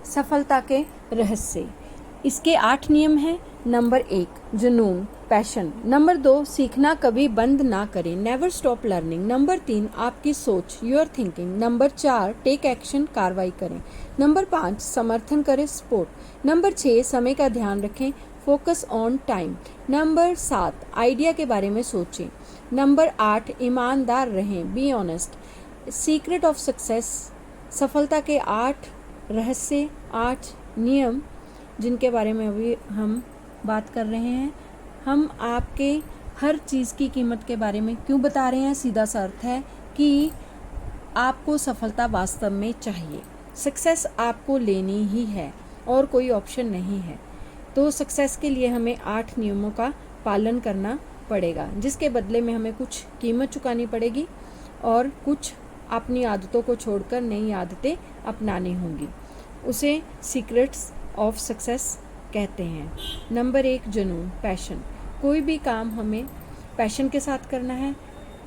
सफलता के रहस्य। इसके 8 नियम हैं। नंबर 1 जुनून, पैशन। नंबर 2 सीखना कभी बंद ना करें, नेवर स्टॉप लर्निंग। नंबर 3 आपकी सोच, your thinking. Number 4 take action, कार्रवाई करें। नंबर 5 समर्थन करें, सपोर्ट। नंबर 6 समय का ध्यान रखें, focus on time. Number 7 idea के बारे में सोचें। नंबर 8 ईमानदार रहें, be honest. Secret of success, सफलता के 8 रहस्य, 8 नियम जिनके बारे में अभी हम बात कर रहे हैं। हम आपके हर चीज़ की कीमत के बारे में क्यों बता रहे हैं? सीधा सा अर्थ है कि आपको सफलता वास्तव में चाहिए, सक्सेस आपको लेनी ही है और कोई ऑप्शन नहीं है। तो सक्सेस के लिए हमें 8 नियमों का पालन करना पड़ेगा, जिसके बदले में हमें कुछ कीमत चुकानी पड़ेगी और कुछ अपनी आदतों को छोड़कर नई आदतें अपनानी होंगी। उसे सीक्रेट्स ऑफ सक्सेस कहते हैं। नंबर 1 जुनून, पैशन। कोई भी काम हमें पैशन के साथ करना है,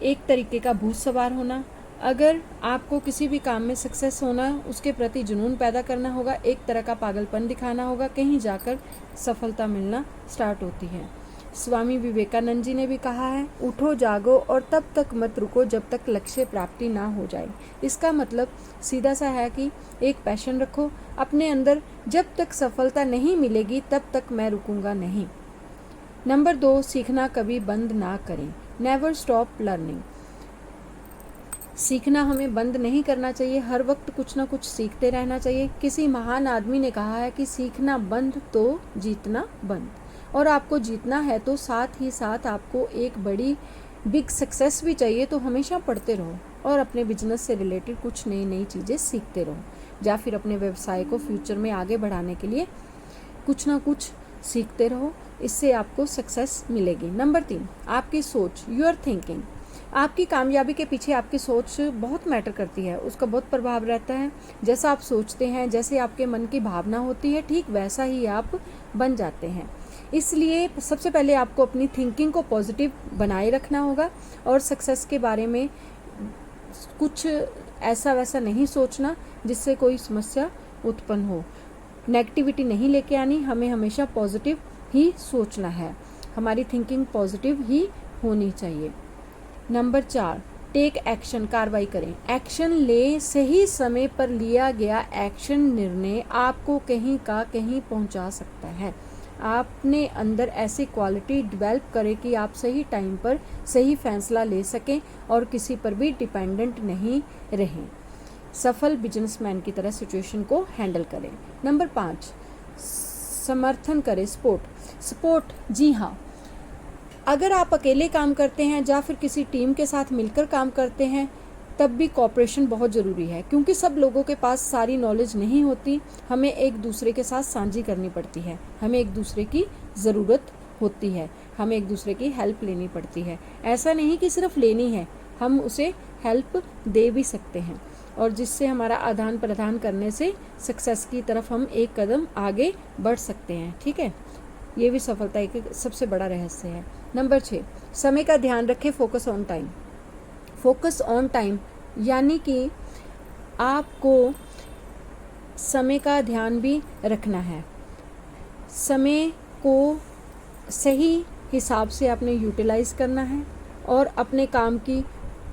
एक तरीके का भूत सवार होना। अगर आपको किसी भी काम में सक्सेस होना, उसके प्रति जुनून पैदा करना होगा, एक तरह का पागलपन दिखाना होगा, कहीं जाकर सफलता मिलना स्टार्ट होती है। स्वामी विवेकानंद जी ने भी कहा है, उठो जागो और तब तक मत रुको जब तक लक्ष्य प्राप्ति ना हो जाए। इसका मतलब सीधा सा है कि एक पैशन रखो अपने अंदर, जब तक सफलता नहीं मिलेगी तब तक मैं रुकूंगा नहीं। नंबर 2 सीखना कभी बंद ना करें, नेवर स्टॉप लर्निंग। सीखना हमें बंद नहीं करना चाहिए, हर वक्त कुछ ना कुछ सीखते रहना चाहिए। किसी महान आदमी ने कहा है कि सीखना बंद तो जीतना बंद। और आपको जीतना है तो साथ ही साथ आपको एक बड़ी बिग सक्सेस भी चाहिए, तो हमेशा पढ़ते रहो और अपने बिजनेस से रिलेटेड कुछ नई नई चीज़ें सीखते रहो, या फिर अपने व्यवसाय को फ्यूचर में आगे बढ़ाने के लिए कुछ ना कुछ सीखते रहो, इससे आपको सक्सेस मिलेगी। नंबर 3 आपकी सोच, योर थिंकिंग। आपकी कामयाबी के पीछे आपकी सोच बहुत मैटर करती है, उसका बहुत प्रभाव रहता है। जैसा आप सोचते हैं, जैसे आपके मन की भावना होती है, ठीक वैसा ही आप बन जाते हैं। इसलिए सबसे पहले आपको अपनी थिंकिंग को पॉजिटिव बनाए रखना होगा और सक्सेस के बारे में कुछ ऐसा वैसा नहीं सोचना जिससे कोई समस्या उत्पन्न हो। नेगेटिविटी नहीं लेके आनी, हमें हमेशा पॉजिटिव ही सोचना है, हमारी थिंकिंग पॉजिटिव ही होनी चाहिए। नंबर 4 टेक एक्शन, कार्रवाई करें। एक्शन ले, सही समय पर लिया गया एक्शन निर्णय आपको कहीं का कहीं पहुंचा सकता है। आपने अंदर ऐसी क्वालिटी डेवलप करें कि आप सही टाइम पर सही फैसला ले सकें और किसी पर भी डिपेंडेंट नहीं रहें। सफल बिजनेसमैन की तरह सिचुएशन को हैंडल करें। नंबर 5 समर्थन करें, सपोर्ट। जी हाँ, अगर आप अकेले काम करते हैं या फिर किसी टीम के साथ मिलकर काम करते हैं, तब भी कोऑपरेशन बहुत ज़रूरी है, क्योंकि सब लोगों के पास सारी नॉलेज नहीं होती। हमें एक दूसरे के साथ साझी करनी पड़ती है, हमें एक दूसरे की ज़रूरत होती है, हमें एक दूसरे की हेल्प लेनी पड़ती है। ऐसा नहीं कि सिर्फ लेनी है, हम उसे हेल्प दे भी सकते हैं, और जिससे हमारा आदान प्रदान करने से सक्सेस की तरफ हम एक कदम आगे बढ़ सकते हैं। ठीक है, ये भी सफलता एक सबसे बड़ा रहस्य है। नंबर 6 समय का ध्यान रखें, focus on time. Focus on time यानी कि आपको समय का ध्यान भी रखना है, समय को सही हिसाब से आपने यूटिलाइज करना है और अपने काम की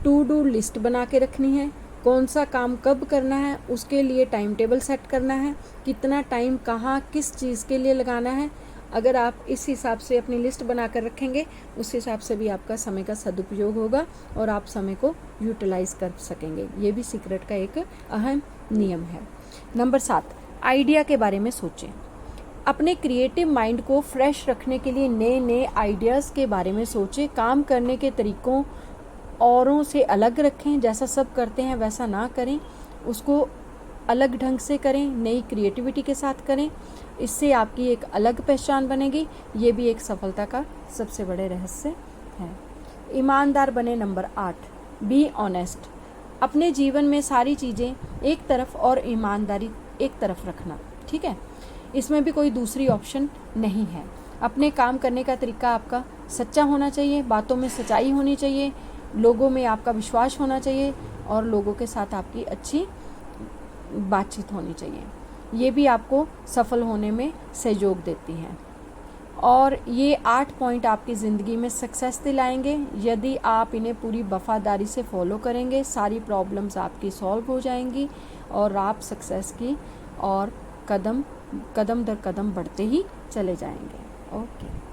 टू डू लिस्ट बना के रखनी है। कौन सा काम कब करना है, उसके लिए टाइम टेबल सेट करना है, कितना टाइम कहाँ किस चीज़ के लिए लगाना है। अगर आप इस हिसाब से अपनी लिस्ट बनाकर रखेंगे, उस हिसाब से भी आपका समय का सदुपयोग होगा और आप समय को यूटिलाइज कर सकेंगे। ये भी सीक्रेट का एक अहम नियम है। नंबर 7 आइडिया के बारे में सोचें। अपने क्रिएटिव माइंड को फ्रेश रखने के लिए नए नए आइडियाज़ के बारे में सोचें। काम करने के तरीक़ों औरों से अलग रखें, जैसा सब करते हैं वैसा ना करें, उसको अलग ढंग से करें, नई क्रिएटिविटी के साथ करें। इससे आपकी एक अलग पहचान बनेगी। ये भी एक सफलता का सबसे बड़े रहस्य है। ईमानदार बने। Number 8 be honest. अपने जीवन में सारी चीज़ें एक तरफ और ईमानदारी एक तरफ रखना। ठीक है, इसमें भी कोई दूसरी ऑप्शन नहीं है। अपने काम करने का तरीका आपका सच्चा होना चाहिए, बातों में सच्चाई होनी चाहिए, लोगों में आपका विश्वास होना चाहिए और लोगों के साथ आपकी अच्छी बातचीत होनी चाहिए। ये भी आपको सफल होने में सहयोग देती हैं। और ये 8 पॉइंट आपकी ज़िंदगी में सक्सेस दिलाएंगे। यदि आप इन्हें पूरी वफ़ादारी से फॉलो करेंगे, सारी प्रॉब्लम्स आपकी सॉल्व हो जाएंगी और आप सक्सेस की और कदम दर कदम बढ़ते ही चले जाएंगे। ओके।